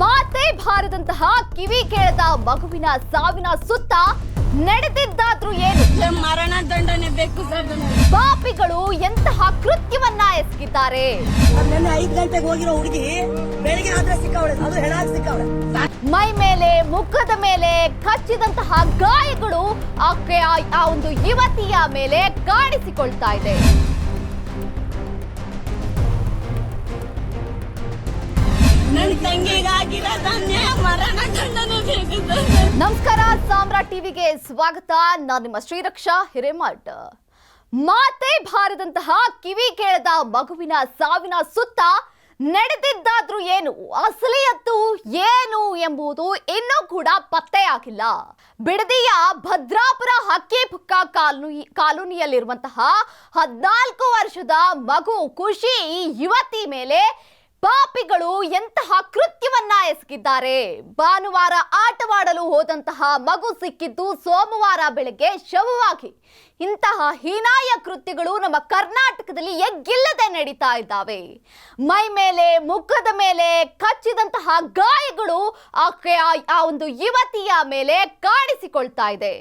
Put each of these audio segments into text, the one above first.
ಮಾತೆ ಬಾರದಂತಹ ಕಿವಿ ಕೇಳದ ಮಗುವಿನ ಸಾವಿನ ಸುತ್ತ ನಡೆದಿದ್ದಾದ್ರೂ ಏನು? ಮರಣ ದಂಡನೆ ಬೇಕು ಸರ್. ಪಾಪಿಗಳು ಎಂತಹ ಕೃತ್ಯವನ್ನ ಎಸಗಿದ್ದಾರೆ. 5 ಗಂಟೆಗೆ ಹೋಗಿರೋ ಹುಡುಗಿ ಬೆಳಿಗ್ಗೆ ಆದ್ರೆ ಸಿಕ್ಕವಳೆ, ಅದು ಹೆಣಾಗಿ ಸಿಕ್ಕವಳೆ. ಮೈ ಮೇಲೆ ಮುಖದ ಮೇಲೆ ಕಚ್ಚಿದಂತಹ ಗಾಯಗಳು ಆ ಒಂದು ಯುವತಿಯ ಮೇಲೆ ಕಾಣಿಸಿಕೊಳ್ತಾ ಇದೆ. ನನ್ನ ತಂಗಿಗಾಗಿರೋದನ್ನೇ ಮರಣ ದಂಡನೆ ಬೇಕು ಸರ್. ನಮಸ್ಕಾರ, ಸಾಮ್ರಾಟ್ ಟಿವಿಗೆ ಸ್ವಾಗತ. ನಾನು ನಿಮ್ಮ ಶ್ರೀರಕ್ಷಾ ಹಿರೇಮಠ್. ಮಾತೆ ಬಾರದಂತಹ ಕಿವಿ ಕೇಳದ ಮಗುವಿನ ಸಾವಿನ ಸುತ್ತ ನಡೆದಿದ್ದಾದ್ರೂ ಏನು, ಅಸಲಿಯತ್ತು ಏನು ಎಂಬುದು ಇನ್ನೂ ಕೂಡ ಪತ್ತೆಯಾಗಿಲ್ಲ. ಬಿಡದಿಯ ಭದ್ರಾಪುರ ಹಕ್ಕಿಪುಕ್ಕ ಕಾಲೋನಿಯಲ್ಲಿರುವಂತಹ 14 ವರ್ಷದ ಮಗು ಖುಷಿ ಯುವತಿ ಮೇಲೆ ಪಾಪಿಗಳು ಎಂತಹ ಕೃತ್ಯವನ್ನ ಎಸಗಿದ್ದಾರೆ. ಭಾನುವಾರ ಆಟವಾಡಲು ಹೋದಂತಹ ಮಗು ಸಿಕ್ಕಿದ್ದು ಸೋಮವಾರ ಬೆಳಗ್ಗೆ ಶವವಾಗಿ. ಇಂತಹ ಹೀನಾಯ ಕೃತ್ಯಗಳು ನಮ್ಮ ಕರ್ನಾಟಕದಲ್ಲಿ ಎಗ್ಗಿಲ್ಲದೆ ನಡೀತಾ ಇದ್ದಾವೆ. ಮೈ ಮೇಲೆ ಮುಖದ ಮೇಲೆ ಕಚ್ಚಿದಂತಹ ಗಾಯಗಳು ಆ ಒಂದು ಯುವತಿಯ ಮೇಲೆ ಕಾಣಿಸಿಕೊಳ್ತಾ ಇದೆ.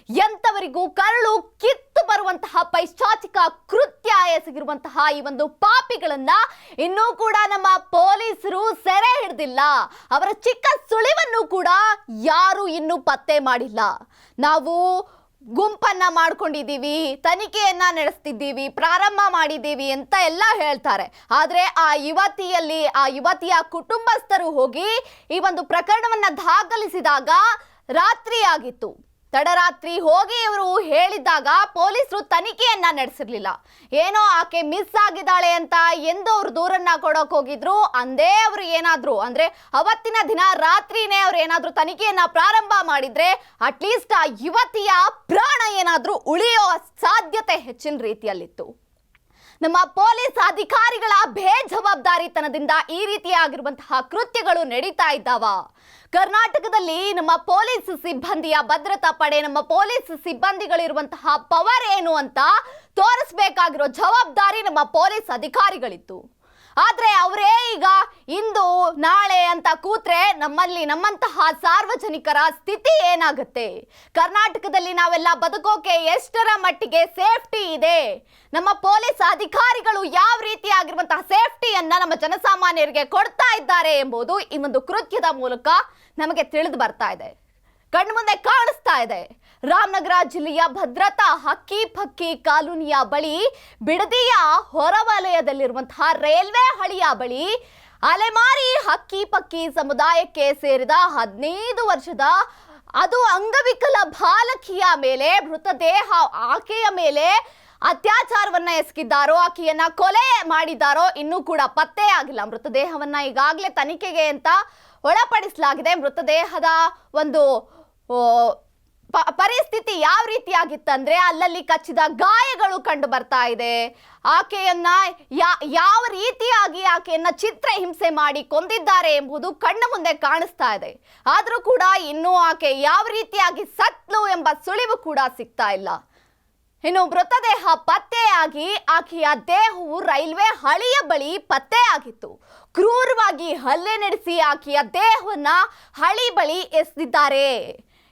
ಎಂತವರಿಗೂ ಕರಳು ಕಿತ್ತು ಬರುವಂತಹ ಪೈಶಾಚಿಕ ಕೃತ್ಯ ಎಸಗಿರುವಂತಹ ಈ ಒಂದು ಪಾಪಿಗಳನ್ನ ಇನ್ನೂ ಕೂಡ ನಮ್ಮ ಪೊಲೀಸರು ಸೆರೆ ಹಿಡಿದಿಲ್ಲ. ಅವರ ಚಿಕ್ಕ ಸುಳಿವನ್ನು ಕೂಡ ಯಾರು ಇನ್ನೂ ಪತ್ತೆ ಮಾಡಿಲ್ಲ. ನಾವು ಗುಂಪನ್ನ ಮಾಡ್ಕೊಂಡಿದ್ದೀವಿ, ತನಿಖೆಯನ್ನ ನಡೆಸ್ತಿದ್ದೀವಿ, ಪ್ರಾರಂಭ ಮಾಡಿದ್ದೀವಿ ಅಂತ ಎಲ್ಲ ಹೇಳ್ತಾರೆ. ಆದರೆ ಆ ಯುವತಿಯ ಕುಟುಂಬಸ್ಥರು ಹೋಗಿ ಈ ಒಂದು ಪ್ರಕರಣವನ್ನ ದಾಖಲಿಸಿದಾಗ ರಾತ್ರಿ ಆಗಿತ್ತು. ತಡರಾತ್ರಿ ಹೋಗಿ ಇವರು ಹೇಳಿದಾಗ ಪೊಲೀಸರು ತನಿಖೆಯನ್ನ ನಡೆಸಿರ್ಲಿಲ್ಲ. ಏನೋ ಆಕೆ ಮಿಸ್ ಆಗಿದ್ದಾಳೆ ಅಂತ ಎಂದು ಅವರು ದೂರನ್ನ ಕೊಡೋಕೆ ಹೋಗಿದ್ರು. ಅಂದೇ ಅವರು ಏನಾದ್ರು ಅಂದ್ರೆ ಅವತ್ತಿನ ದಿನ ರಾತ್ರಿನೇ ಅವ್ರು ಏನಾದ್ರು ತನಿಖೆಯನ್ನ ಪ್ರಾರಂಭ ಮಾಡಿದ್ರೆ ಅಟ್ಲೀಸ್ಟ್ ಆ ಯುವತಿಯ ಪ್ರಾಣ ಏನಾದ್ರೂ ಉಳಿಯೋ ಸಾಧ್ಯತೆ ಹೆಚ್ಚಿನ ರೀತಿಯಲ್ಲಿತ್ತು. ನಮ್ಮ ಪೊಲೀಸ್ ಅಧಿಕಾರಿಗಳ ಬೇಜವಾಬ್ದಾರಿತನದಿಂದ ಈ ರೀತಿಯಾಗಿರುವಂತಹ ಕೃತ್ಯಗಳು ನಡೀತಾ ಇದ್ದಾವ. ಕರ್ನಾಟಕದಲ್ಲಿ ನಮ್ಮ ಪೊಲೀಸ್ ಸಿಬ್ಬಂದಿಯ ಭದ್ರತಾ ಪಡೆ, ನಮ್ಮ ಪೊಲೀಸ್ ಸಿಬ್ಬಂದಿಗಳಿರುವಂತಹ ಪವರ್ ಏನು ಅಂತ ತೋರಿಸಬೇಕಾಗಿರೋ ಜವಾಬ್ದಾರಿ ನಮ್ಮ ಪೊಲೀಸ್ ಅಧಿಕಾರಿಗಳಿತ್ತು. ಆದ್ರೆ ಅವರೇ ಈಗ ಇಂದು ನಾಳೆ ಅಂತ ಕೂತ್ರೆ ನಮ್ಮಂತಹ ಸಾರ್ವಜನಿಕರ ಸ್ಥಿತಿ ಏನಾಗುತ್ತೆ? ಕರ್ನಾಟಕದಲ್ಲಿ ನಾವೆಲ್ಲ ಬದುಕೋಕೆ ಎಷ್ಟರ ಮಟ್ಟಿಗೆ ಸೇಫ್ಟಿ ಇದೆ? ನಮ್ಮ ಪೊಲೀಸ್ ಅಧಿಕಾರಿಗಳು ಯಾವ ರೀತಿಯಾಗಿರುವಂತಹ ಸೇಫ್ಟಿಯನ್ನ ನಮ್ಮ ಜನಸಾಮಾನ್ಯರಿಗೆ ಕೊಡ್ತಾ ಇದ್ದಾರೆ ಎಂಬುದು ಈ ಒಂದು ಕೃತ್ಯದ ಮೂಲಕ ನಮಗೆ ತಿಳಿದು ಬರ್ತಾ ಇದೆ, ಕಣ್ಮುಂದೆ ಕಾಣಿಸ್ತಾ ಇದೆ. ರಾಮನಗರ ಜಿಲ್ಲೆಯ ಭದ್ರತಾ ಹಕ್ಕಿಪಕ್ಕಿ ಕಾಲೋನಿಯ ಬಳಿ, ಬಿಡದಿಯ ಹೊರವಲಯದಲ್ಲಿರುವಂತಹ ರೈಲ್ವೆ ಹಳಿಯ ಬಳಿ ಅಲೆಮಾರಿ ಹಕ್ಕಿಪಕ್ಕಿ ಸಮುದಾಯಕ್ಕೆ ಸೇರಿದ 15 ವರ್ಷದ ಅದು ಅಂಗವಿಕಲ ಬಾಲಕಿಯ ಮೇಲೆ ಮೃತದೇಹ, ಆಕೆಯ ಮೇಲೆ ಅತ್ಯಾಚಾರವನ್ನ ಎಸಗಿದ್ದಾರೋ, ಆಕೆಯನ್ನ ಕೊಲೆ ಮಾಡಿದ್ದಾರೋ ಇನ್ನೂ ಕೂಡ ಪತ್ತೆ ಆಗಿಲ್ಲ. ಮೃತದೇಹವನ್ನ ಈಗಾಗಲೇ ತನಿಖೆಗೆ ಅಂತ ಒಳಪಡಿಸಲಾಗಿದೆ. ಮೃತದೇಹದ ಒಂದು ಪರಿಸ್ಥಿತಿ ಯಾವ ರೀತಿಯಾಗಿತ್ತಂದ್ರೆ ಅಲ್ಲಲ್ಲಿ ಕಚ್ಚಿದ ಗಾಯಗಳು ಕಂಡು ಬರ್ತಾ ಇದೆ. ಆಕೆಯನ್ನ ಯಾವ ರೀತಿಯಾಗಿ ಆಕೆಯನ್ನ ಚಿತ್ರಹಿಂಸೆ ಮಾಡಿ ಕೊಂದಿದ್ದಾರೆ ಎಂಬುದು ಕಣ್ಣ ಮುಂದೆ ಕಾಣಿಸ್ತಾ ಇದೆ. ಆದ್ರೂ ಕೂಡ ಇನ್ನೂ ಆಕೆ ಯಾವ ರೀತಿಯಾಗಿ ಸತ್ಲು ಎಂಬ ಸುಳಿವು ಕೂಡ ಸಿಗ್ತಾ ಇಲ್ಲ. ಇನ್ನು ಮೃತದೇಹ ಪತ್ತೆಯಾಗಿ ಆಕೆಯ ದೇಹವು ರೈಲ್ವೆ ಹಳಿಯ ಬಳಿ ಪತ್ತೆಯಾಗಿತ್ತು. ಕ್ರೂರವಾಗಿ ಹಲ್ಲೆ ನಡೆಸಿ ಆಕೆಯ ದೇಹವನ್ನ ಹಳಿ ಬಳಿ ಎಸೆದಿದ್ದಾರೆ.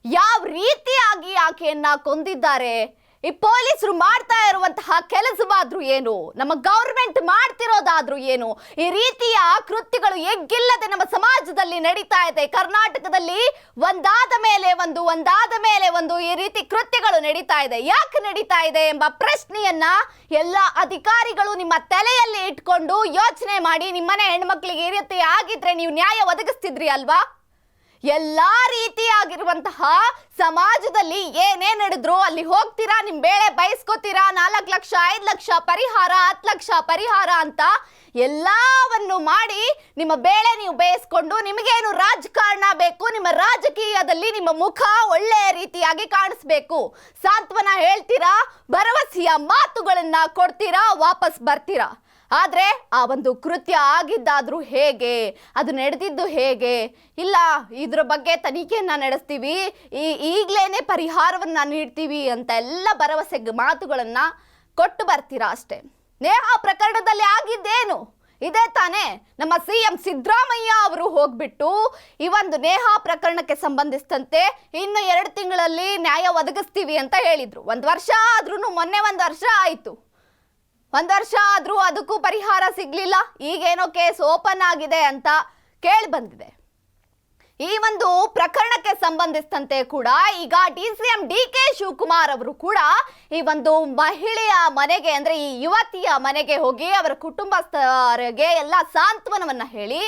ಯಾವ ರೀತಿಯಾಗಿ ಆಕೆಯನ್ನ ಕೊಂದಿದ್ದಾರೆ? ಈ ಪೊಲೀಸರು ಮಾಡ್ತಾ ಇರುವಂತಹ ಕೆಲಸವಾದ್ರೂ ಏನು, ನಮ್ಮ ಗೌರ್ಮೆಂಟ್ ಮಾಡ್ತಿರೋದಾದ್ರೂ ಏನು? ಈ ರೀತಿಯ ಕೃತ್ಯಗಳು ಎಗ್ಗಿಲ್ಲದೆ ನಮ್ಮ ಸಮಾಜದಲ್ಲಿ ನಡೀತಾ ಇದೆ. ಕರ್ನಾಟಕದಲ್ಲಿ ಒಂದಾದ ಮೇಲೆ ಒಂದು ಈ ರೀತಿ ಕೃತ್ಯಗಳು ನಡೀತಾ ಇದೆ. ಯಾಕೆ ನಡೀತಾ ಇದೆ ಎಂಬ ಪ್ರಶ್ನೆಯನ್ನ ಎಲ್ಲ ಅಧಿಕಾರಿಗಳು ನಿಮ್ಮ ತಲೆಯಲ್ಲಿ ಇಟ್ಕೊಂಡು ಯೋಚನೆ ಮಾಡಿ. ನಿಮ್ಮನೆ ಹೆಣ್ಮಕ್ಳಿಗೆ ಈ ರೀತಿ ಆಗಿದ್ರೆ ನೀವು ನ್ಯಾಯ ಒದಗಿಸ್ತಿದ್ರಿ ಅಲ್ವಾ? ಎಲ್ಲಾ ರೀತಿಯಾಗಿರುವಂತಹ ಸಮಾಜದಲ್ಲಿ ಏನೇ ನಡೆದ್ರು ಅಲ್ಲಿ ಹೋಗ್ತೀರಾ, ನಿಮ್ ಬೇಳೆ ಬಯಸ್ಕೋತೀರಾ, 4 ಲಕ್ಷ 5 ಲಕ್ಷ ಪರಿಹಾರ, 10 ಲಕ್ಷ ಪರಿಹಾರ ಅಂತ ಎಲ್ಲವನ್ನು ಮಾಡಿ ನಿಮ್ಮ ಬೇಳೆ ನೀವು ಬೇಯಿಸ್ಕೊಂಡು, ನಿಮಗೇನು ರಾಜಕಾರಣ ಬೇಕು, ನಿಮ್ಮ ರಾಜಕೀಯದಲ್ಲಿ ನಿಮ್ಮ ಮುಖ ಒಳ್ಳೆಯ ರೀತಿಯಾಗಿ ಕಾಣಿಸ್ಬೇಕು, ಸಾಂತ್ವನ ಹೇಳ್ತೀರಾ, ಭರವಸೆಯ ಮಾತುಗಳನ್ನ ಕೊಡ್ತೀರಾ, ವಾಪಸ್ ಬರ್ತೀರಾ. ಆದರೆ ಆ ಒಂದು ಕೃತ್ಯ ಆಗಿದ್ದಾದ್ರೂ ಹೇಗೆ, ಅದು ನಡೆದಿದ್ದು ಹೇಗೆ, ಇಲ್ಲ ಇದ್ರ ಬಗ್ಗೆ ತನಿಖೆಯನ್ನ ನಡೆಸ್ತೀವಿ, ಈಗಲೇ ಪರಿಹಾರವನ್ನ ನೀಡ್ತೀವಿ ಅಂತ ಎಲ್ಲ ಭರವಸೆ ಮಾತುಗಳನ್ನ ಕೊಟ್ಟು ಬರ್ತೀರಾ ಅಷ್ಟೇ. ನೇಹಾ ಪ್ರಕರಣದಲ್ಲಿ ಆಗಿದ್ದೇನು? ಇದೇ ತಾನೇ ನಮ್ಮ ಸಿಎಂ ಸಿದ್ದರಾಮಯ್ಯ ಅವರು ಹೋಗ್ಬಿಟ್ಟು ಈ ಒಂದು ನೇಹಾ ಪ್ರಕರಣಕ್ಕೆ ಸಂಬಂಧಿಸಿದಂತೆ ಇನ್ನು 2 ತಿಂಗಳಲ್ಲಿ ನ್ಯಾಯ ಒದಗಿಸ್ತೀವಿ ಅಂತ ಹೇಳಿದ್ರು. 1 ವರ್ಷ ಆದ್ರೂ, ಮೊನ್ನೆ 1 ವರ್ಷ ಆಯ್ತು, 1 ವರ್ಷ ಆದ್ರೂ ಅದಕ್ಕೂ ಪರಿಹಾರ ಸಿಗ್ಲಿಲ್ಲ. ಈಗೇನೋ ಕೇಸ್ ಓಪನ್ ಆಗಿದೆ ಅಂತ ಕೇಳಿ ಬಂದಿದೆ. ಈ ಒಂದು ಪ್ರಕರಣಕ್ಕೆ ಸಂಬಂಧಿಸಿದಂತೆ ಕೂಡ ಈಗ DCM DK ಶಿವಕುಮಾರ್ ಅವರು ಕೂಡ ಈ ಒಂದು ಮಹಿಳೆಯ ಮನೆಗೆ, ಅಂದ್ರೆ ಈ ಯುವತಿಯ ಮನೆಗೆ ಹೋಗಿ ಅವರ ಕುಟುಂಬಸ್ಥರಿಗೆ ಎಲ್ಲ ಸಾಂತ್ವನವನ್ನ ಹೇಳಿ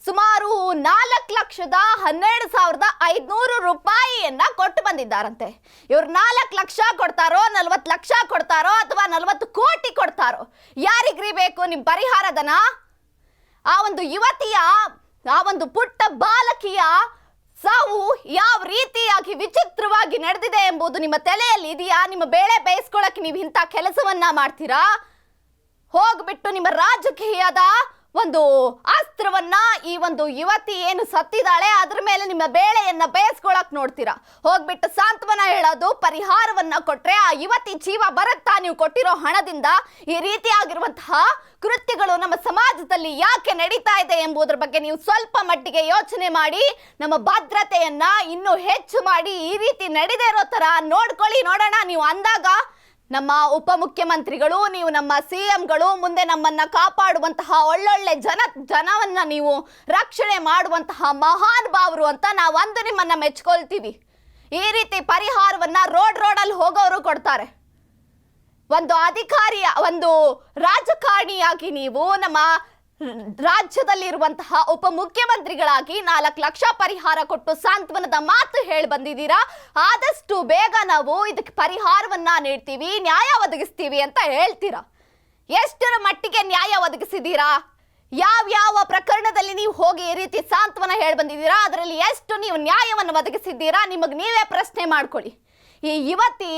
ಸುಮಾರು 4,12,500 ರೂಪಾಯಿಯನ್ನ ಕೊಟ್ಟು ಬಂದಿದ್ದಾರಂತೆ. ಇವ್ರು 4 ಲಕ್ಷ ಕೊಡ್ತಾರೋ, 40 ಲಕ್ಷ ಕೊಡ್ತಾರೋ, ಅಥವಾ 40 ಕೋಟಿ ಕೊಡ್ತಾರೋ, ಯಾರಿಗ್ರಿ ಬೇಕು ನಿಮ್ ಪರಿಹಾರಧನ? ಆ ಒಂದು ಯುವತಿಯ, ಆ ಒಂದು ಪುಟ್ಟ ಬಾಲಕಿಯ ಸಾವು ಯಾವ ರೀತಿಯಾಗಿ ವಿಚಿತ್ರವಾಗಿ ನಡೆದಿದೆ ಎಂಬುದು ನಿಮ್ಮ ತಲೆಯಲ್ಲಿ ಇದೆಯಾ? ನಿಮ್ಮ ಬೇಳೆ ಬೇಯಿಸ್ಕೊಳ್ಳಕ್ಕೆ ನೀವು ಇಂಥ ಕೆಲಸವನ್ನ ಮಾಡ್ತೀರಾ? ಹೋಗ್ಬಿಟ್ಟು ನಿಮ್ಮ ರಾಜಕೀಯದ ಒಂದು ಅಸ್ತ್ರವನ್ನ ಈ ಒಂದು ಯುವತಿ ಏನು ಸತ್ತಿದ್ದಾಳೆ ಅದ್ರ ಮೇಲೆ ನಿಮ್ಮ ಬೇಳೆಯನ್ನ ಬೇಯಿಸ್ಕೊಳಕ್ ನೋಡ್ತೀರಾ. ಹೋಗ್ಬಿಟ್ಟು ಸಾಂತ್ವನ ಹೇಳೋದು, ಪರಿಹಾರವನ್ನ ಕೊಟ್ರೆ ಆ ಯುವತಿ ಜೀವ ಬರುತ್ತಾ? ನೀವು ಕೊಟ್ಟಿರೋ ಹಣದಿಂದ ಈ ರೀತಿಯಾಗಿರುವಂತಹ ಕೃತ್ಯಗಳು ನಮ್ಮ ಸಮಾಜದಲ್ಲಿ ಯಾಕೆ ನಡೀತಾ ಇದೆ ಎಂಬುದರ ಬಗ್ಗೆ ನೀವು ಸ್ವಲ್ಪ ಮಟ್ಟಿಗೆ ಯೋಚನೆ ಮಾಡಿ, ನಮ್ಮ ಭದ್ರತೆಯನ್ನ ಇನ್ನೂ ಹೆಚ್ಚು ಮಾಡಿ, ಈ ರೀತಿ ನಡೆದೇ ಇರೋ ತರ ನೋಡ್ಕೊಳ್ಳಿ, ನೋಡೋಣ. ನೀವು ಅಂದಾಗ ನಮ್ಮ ಉಪಮುಖ್ಯಮಂತ್ರಿಗಳು, ನೀವು ನಮ್ಮ CMಗಳು ಮುಂದೆ ನಮ್ಮನ್ನ ಕಾಪಾಡುವಂತಹ ಒಳ್ಳೊಳ್ಳೆ ಜನವನ್ನ ನೀವು ರಕ್ಷಣೆ ಮಾಡುವಂತಹ ಮಹಾನ್ ಭಾವರು ಅಂತ ನಾವಂದು ನಿಮ್ಮನ್ನ ಮೆಚ್ಕೊಳ್ತೀವಿ. ಈ ರೀತಿ ಪರಿಹಾರವನ್ನ ರೋಡಲ್ಲಿ ಹೋಗೋರು ಕೊಡ್ತಾರೆ. ಒಂದು ಅಧಿಕಾರಿಯ, ಒಂದು ರಾಜಕಾರಣಿಯಾಗಿ ನೀವು ನಮ್ಮ ರಾಜ್ಯದಲ್ಲಿರುವಂತಹ ಉಪಮುಖ್ಯಮಂತ್ರಿಗಳಾಗಿ 4 ಲಕ್ಷ ಪರಿಹಾರ ಕೊಟ್ಟು ಸಾಂತ್ವನದ ಮಾತು ಹೇಳಿ ಬಂದಿದ್ದೀರಾ. ಆದಷ್ಟು ಬೇಗ ನಾವು ಇದಕ್ಕೆ ಪರಿಹಾರವನ್ನ ನೀಡ್ತೀವಿ, ನ್ಯಾಯ ಒದಗಿಸ್ತೀವಿ ಅಂತ ಹೇಳ್ತೀರಾ. ಎಷ್ಟರ ಮಟ್ಟಿಗೆ ನ್ಯಾಯ ಒದಗಿಸಿದ್ದೀರಾ? ಯಾವ ಪ್ರಕರಣದಲ್ಲಿ ನೀವು ಹೋಗಿ ಈ ರೀತಿ ಸಾಂತ್ವನ ಹೇಳಿ ಬಂದಿದ್ದೀರಾ? ಅದರಲ್ಲಿ ಎಷ್ಟು ನೀವು ನ್ಯಾಯವನ್ನು ಒದಗಿಸಿದ್ದೀರಾ? ನಿಮಗೆ ನೀವೇ ಪ್ರಶ್ನೆ ಮಾಡ್ಕೊಳ್ಳಿ. ಈ ಯುವತಿ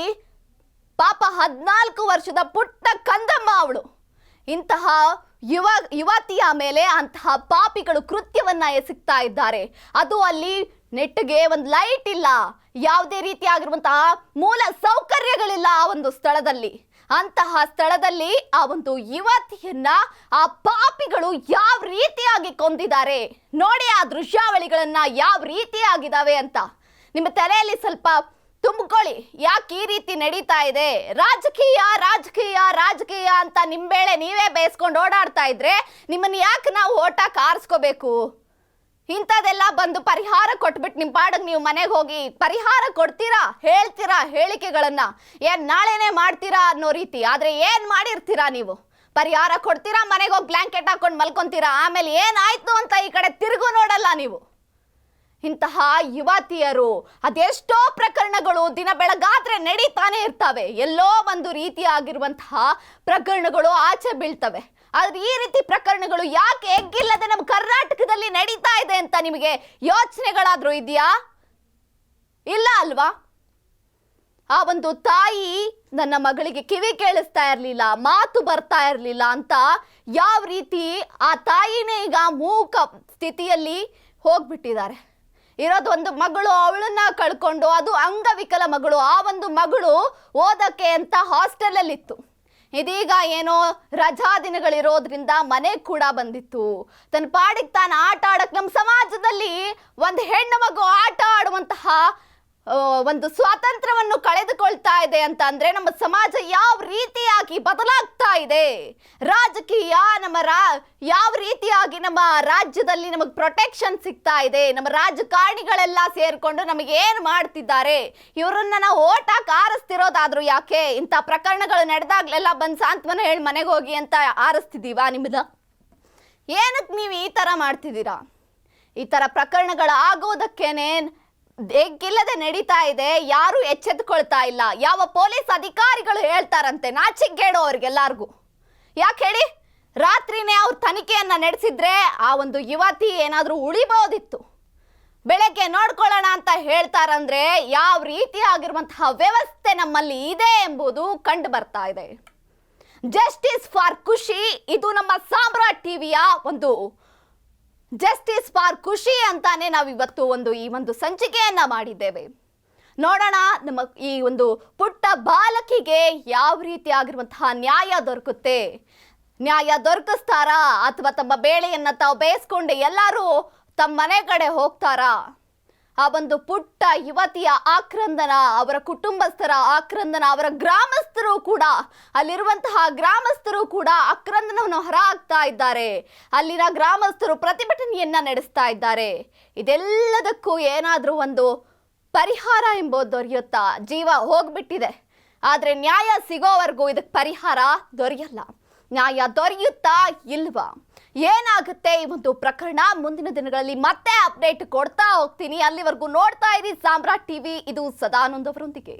ಪಾಪ 14 ವರ್ಷದ ಪುಟ್ಟ ಕಂದಮ್ಮ ಅವಳು. ಇಂತಹ ಯುವತಿಯ ಮೇಲೆ ಅಂತಹ ಪಾಪಿಗಳು ಕೃತ್ಯವನ್ನ ಎಸಗ್ತಾ ಇದ್ದಾರೆ. ಅದು ಅಲ್ಲಿ ನೆಟ್ಗೆ ಒಂದು ಲೈಟ್ ಇಲ್ಲ, ಯಾವುದೇ ರೀತಿಯಾಗಿರುವಂತಹ ಮೂಲ ಸೌಕರ್ಯಗಳಿಲ್ಲ ಆ ಒಂದು ಸ್ಥಳದಲ್ಲಿ. ಅಂತಹ ಸ್ಥಳದಲ್ಲಿ ಆ ಒಂದು ಯುವತಿಯನ್ನ ಆ ಪಾಪಿಗಳು ಯಾವ ರೀತಿಯಾಗಿ ಕೊಂದಿದ್ದಾರೆ ನೋಡಿ. ಆ ದೃಶ್ಯಾವಳಿಗಳನ್ನ ಯಾವ ರೀತಿಯಾಗಿದ್ದಾವೆ ಅಂತ ನಿಮ್ಮ ತಲೆಯಲ್ಲಿ ಸ್ವಲ್ಪ ತುಂಬಿಕೊಳ್ಳಿ. ಯಾಕೆ ಈ ರೀತಿ ನಡೀತಾ ಇದೆ? ರಾಜಕೀಯ ಅಂತ ನಿಂಬೇಳೆ ನೀವೇ ಬೇಯಿಸ್ಕೊಂಡು ಓಡಾಡ್ತಾ ಇದ್ರೆ ನಿಮ್ಮನ್ನ ಯಾಕೆ ನಾವು ಓಟಾಕ್ ಆರಿಸ್ಕೋಬೇಕು? ಇಂಥದೆಲ್ಲ ಬಂದು ಪರಿಹಾರ ಕೊಟ್ಬಿಟ್ಟು ನಿಮ್ಮ ಪಾಡಿಗೆ ನೀವು ಮನೆಗೆ ಹೋಗಿ ಪರಿಹಾರ ಕೊಡ್ತೀರಾ, ಹೇಳ್ತೀರಾ ಹೇಳಿಕೆಗಳನ್ನ, ಏನ್ ನಾಳೆನೇ ಮಾಡ್ತೀರಾ ಅನ್ನೋ ರೀತಿ. ಆದ್ರೆ ಏನ್ ಮಾಡಿರ್ತೀರಾ ನೀವು? ಪರಿಹಾರ ಕೊಡ್ತೀರಾ, ಮನೆಗೆ ಹೋಗಿ ಬ್ಲಾಂಕೆಟ್ ಹಾಕೊಂಡು ಮಲ್ಕೊಂತೀರಾ, ಆಮೇಲೆ ಏನಾಯ್ತು ಅಂತ ಈ ಕಡೆ ತಿರುಗು ನೋಡಲ್ಲ ನೀವು. ಇಂತಹ ಯುವತಿಯರು ಅದೆಷ್ಟೋ ಪ್ರಕರಣಗಳು ದಿನ ಬೆಳಗಾದ್ರೆ ನಡೀತಾನೆ ಇರ್ತವೆ. ಎಲ್ಲೋ ಒಂದು ರೀತಿಯಾಗಿರುವಂತಹ ಪ್ರಕರಣಗಳು ಆಚೆ ಬೀಳ್ತವೆ. ಆದ್ರೆ ಈ ರೀತಿ ಪ್ರಕರಣಗಳು ಯಾಕೆ ಎಗ್ಗಿಲ್ಲದೆ ನಮ್ಮ ಕರ್ನಾಟಕದಲ್ಲಿ ನಡೀತಾ ಇದೆ ಅಂತ ನಿಮಗೆ ಯೋಚನೆಗಳಾದ್ರೂ ಇದೆಯಾ? ಇಲ್ಲ ಅಲ್ವಾ? ಆ ಒಂದು ತಾಯಿ ನನ್ನ ಮಗಳಿಗೆ ಕಿವಿ ಕೇಳಿಸ್ತಾ ಇರಲಿಲ್ಲ, ಮಾತು ಬರ್ತಾ ಇರಲಿಲ್ಲ ಅಂತ ಯಾವ ರೀತಿ ಆ ತಾಯಿನೇ ಈಗ ಮೂಕ ಸ್ಥಿತಿಯಲ್ಲಿ ಹೋಗ್ಬಿಟ್ಟಿದ್ದಾರೆ. ಇರೋದು ಒಂದು ಮಗಳು, ಅವಳನ್ನ ಕಳ್ಕೊಂಡು, ಅದು ಅಂಗವಿಕಲ ಮಗಳು. ಆ ಒಂದು ಮಗಳು ಓದಕ್ಕೆ ಅಂತ ಹಾಸ್ಟೆಲಲ್ಲಿ ಇತ್ತು. ಇದೀಗ ಏನೋ ರಜಾ ದಿನಗಳಿರೋದ್ರಿಂದ ಮನೆ ಕೂಡ ಬಂದಿತ್ತು. ತನ್ನ ಪಾಡಿಗೆ ತಾನು ಆಟ ಆಡಕ್ಕೆ, ನಮ್ಮ ಸಮಾಜದಲ್ಲಿ ಒಂದು ಹೆಣ್ಣು ಮಗು ಆಟ ಆಡುವಂತಹ ಒಂದು ಸ್ವಾತಂತ್ರ್ಯವನ್ನು ಕಳೆದುಕೊಳ್ತಾ ಇದೆ ಅಂತ ಅಂದ್ರೆ ನಮ್ಮ ಸಮಾಜ ಯಾವ ರೀತಿಯಾಗಿ ಬದಲಾಗ್ತಾ ಇದೆ, ರಾಜಕೀಯ ಯಾವ ರೀತಿಯಾಗಿ ನಮ್ಮ ರಾಜ್ಯದಲ್ಲಿ ನಮಗೆ ಪ್ರೊಟೆಕ್ಷನ್ ಸಿಗ್ತಾ ಇದೆ, ನಮ್ಮ ರಾಜಕಾರಣಿಗಳೆಲ್ಲ ಸೇರ್ಕೊಂಡು ನಮಗೆ ಏನ್ ಮಾಡ್ತಿದ್ದಾರೆ, ಇವರನ್ನ ನಾವು ಓಟಾಕ್ ಆರಿಸ್ತಿರೋದಾದ್ರೂ ಯಾಕೆ? ಇಂಥ ಪ್ರಕರಣಗಳು ನಡೆದಾಗ್ಲೆಲ್ಲ ಬಂದು ಸಾಂತ್ವನ ಹೇಳಿ ಮನೆಗೆ ಹೋಗಿ ಅಂತ ಆರಿಸ್ತಿದೀವಾ? ನಿಮ್ದ ಏನಕ್ಕೆ ನೀವು ಈ ತರ ಮಾಡ್ತಿದ್ದೀರಾ? ಈ ತರ ಪ್ರಕರಣಗಳು ಆಗೋದಕ್ಕೇನೆ ಎಗ್ಗಿಲ್ಲದೆ ನಡೀತಾ ಇದೆ. ಯಾರು ಎಚ್ಚೆತ್ಕೊಳ್ತಾ ಇಲ್ಲ. ಯಾವ ಪೊಲೀಸ್ ಅಧಿಕಾರಿಗಳು ಹೇಳ್ತಾರಂತೆ, ನಾಚಿಕೆಗೇಡು ಅವ್ರಿಗೆಲ್ಲರಿಗೂ. ಯಾಕೆ ಹೇಳಿ? ರಾತ್ರಿನೇ ಅವ್ರ ತನಿಖೆಯನ್ನ ನಡೆಸಿದ್ರೆ ಆ ಒಂದು ಯುವತಿ ಏನಾದ್ರೂ ಉಳಿಬಹುದಿತ್ತು. ಬೆಳಗ್ಗೆ ನೋಡ್ಕೊಳ್ಳೋಣ ಅಂತ ಹೇಳ್ತಾರಂದ್ರೆ ಯಾವ ರೀತಿಯಾಗಿರುವಂತಹ ವ್ಯವಸ್ಥೆ ನಮ್ಮಲ್ಲಿ ಇದೆ ಎಂಬುದು ಕಂಡು ಬರ್ತಾ ಇದೆ. ಜಸ್ಟಿಸ್ ಫಾರ್ ಖುಷಿ, ಇದು ನಮ್ಮ ಸಾಮ್ರಾಟ್ ಟಿವಿಯ ಒಂದು ಜಸ್ಟಿಸ್ ಫಾರ್ ಖುಷಿ ಅಂತಾನೆ ನಾವಿವತ್ತು ಈ ಒಂದು ಸಂಚಿಕೆಯನ್ನ ಮಾಡಿದ್ದೇವೆ. ನೋಡೋಣ ನಮ್ಮ ಈ ಒಂದು ಪುಟ್ಟ ಬಾಲಕಿಗೆ ಯಾವ ರೀತಿಯಾಗಿರುವಂತಹ ನ್ಯಾಯ ದೊರಕುತ್ತೆ. ನ್ಯಾಯ ದೊರಕಿಸ್ತಾರಾ ಅಥವಾ ತಮ್ಮ ಬೇಳೆಯನ್ನ ತಾವು ಬೇಯಿಸ್ಕೊಂಡು ಎಲ್ಲರೂ ತಮ್ಮ ಮನೆ ಕಡೆ ಹೋಗ್ತಾರಾ? ಆ ಒಂದು ಪುಟ್ಟ ಯುವತಿಯ ಆಕ್ರಂದನ, ಅವರ ಕುಟುಂಬಸ್ಥರ ಆಕ್ರಂದನ, ಅವರ ಗ್ರಾಮಸ್ಥರು ಕೂಡ, ಅಲ್ಲಿರುವಂತಹ ಗ್ರಾಮಸ್ಥರು ಕೂಡ ಆಕ್ರಂದನವನ್ನು ಹೊರ ಹಾಕ್ತಾ ಇದ್ದಾರೆ. ಅಲ್ಲಿನ ಗ್ರಾಮಸ್ಥರು ಪ್ರತಿಭಟನೆಯನ್ನ ನಡೆಸ್ತಾ ಇದ್ದಾರೆ. ಇದೆಲ್ಲದಕ್ಕೂ ಏನಾದರೂ ಒಂದು ಪರಿಹಾರ ಎಂಬುದು ದೊರೆಯುತ್ತಾ? ಜೀವ ಹೋಗ್ಬಿಟ್ಟಿದೆ, ಆದರೆ ನ್ಯಾಯ ಸಿಗೋವರೆಗೂ ಇದಕ್ಕೆ ಪರಿಹಾರ ದೊರೆಯಲ್ಲ. ನ್ಯಾಯ ದೊರೆಯುತ್ತಾ ಇಲ್ವಾ? ಏನಾಗುತ್ತೆ ಈ ಒಂದು ಪ್ರಕರಣ? ಮುಂದಿನ ದಿನಗಳಲ್ಲಿ ಮತ್ತೆ ಅಪ್ಡೇಟ್ ಕೊಡ್ತಾ ಹೋಗ್ತೀನಿ. ಅಲ್ಲಿವರೆಗೂ ನೋಡ್ತಾ ಇರಿ ಸಾಮ್ರಾಟ್ ಟಿವಿ. ಇದು ಸದಾನಂದ್ ಅವರೊಂದಿಗೆ.